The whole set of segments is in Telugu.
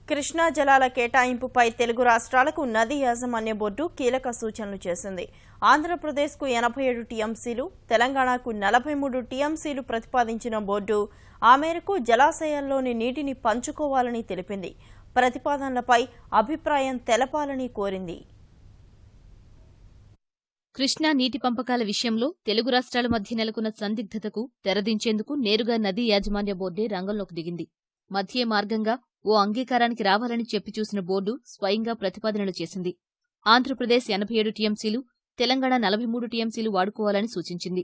కృష్ణా జలాల కేటాయింపుపై తెలుగు రాష్ట్రాలకు నదీ యాజమాన్య బోర్డు కీలక సూచనలు చేసింది. ఆంధ్రప్రదేశ్కు 87 టీఎంసీలు, తెలంగాణకు 43 టీఎంసీలు ప్రతిపాదించిన బోర్డు ఆ మేరకు జలాశయాల్లోని నీటిని పంచుకోవాలని తెలిపింది. ప్రతిపాదనలపై అభిప్రాయం తెలపాలని కోరింది. కృష్ణా నీటి పంపకాల విషయంలో తెలుగు రాష్ట్రాల మధ్య నెలకొన్న సందిగ్ధతకు తెరదించేందుకు నేరుగా నదీ యాజమాన్య బోర్డే రంగంలోకి దిగింది. మధ్య మార్గంగా ఓ అంగీకారానికి రావాలని చెప్పి చూసిన బోర్డు స్వయంగా ప్రతిపాదనలు చేసింది. ఆంధ్రప్రదేశ్ 87 టీఎంసీలు, తెలంగాణ 43 టీఎంసీలు వాడుకోవాలని సూచించింది.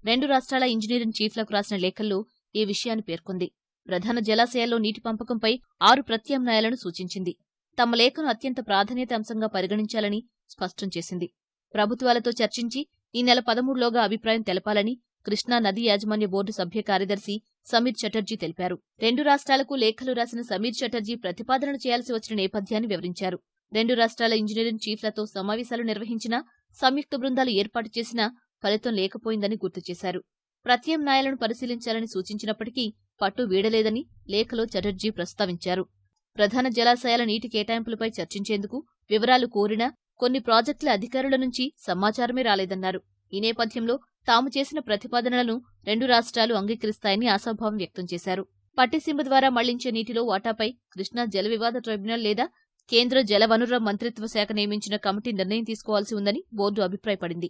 రెండు రాష్ట్రాల ఇంజనీరింగ్ చీఫ్లకు రాసిన లేఖల్లో ఈ విషయాన్ని పేర్కొంది. ప్రధాన జలాశయాల్లో నీటి పంపకంపై 6 ప్రత్యామ్నాయాలను సూచించింది. తమ లేఖను అత్యంత ప్రాధాన్యత అంశంగా పరిగణించాలని స్పష్టం చేసింది. ప్రభుత్వాలతో చర్చించి ఈ నెల 13లోగా అభిప్రాయం తెలపాలని కృష్ణా నదీ యాజమాన్య బోర్డు సభ్య కార్యదర్శి సమీర్ చటర్జీ తెలిపారు. రెండు రాష్ట్రాలకు లేఖలు రాసిన సమీర్ చటర్జీ ప్రతిపాదనలు చేయాల్సి వచ్చిన నేపథ్యాన్ని వివరించారు. రెండు రాష్ట్రాల ఇంజనీరింగ్ చీఫ్లతో సమావేశాలు నిర్వహించినా, సంయుక్త బృందాలు ఏర్పాటు చేసినా ఫలితం లేకపోయిందని గుర్తు చేశారు. ప్రత్యామ్నాయాలను పరిశీలించాలని సూచించినప్పటికీ పట్టు వీడలేదని లేఖలో చటర్జీ ప్రస్తావించారు. ప్రధాన జలాశయాల నీటి కేటాయింపులపై చర్చించేందుకు వివరాలు కోరినా కొన్ని ప్రాజెక్టుల అధికారుల నుంచి సమాచారమే రాలేదన్నారు. ఈ నేపథ్యంలో తాము చేసిన ప్రతిపాదనలను రెండు రాష్ట్రాలు అంగీకరిస్తాయని ఆశాభావం వ్యక్తం చేశారు. పట్టిసీమ ద్వారా మళ్లించే నీటిలో వాటాపై కృష్ణా జల వివాద ట్రైబ్యునల్ లేదా కేంద్ర జలవనరుల మంత్రిత్వ శాఖ నియమించిన కమిటీ నిర్ణయం తీసుకోవాల్సి ఉందని బోర్డు అభిప్రాయపడింది.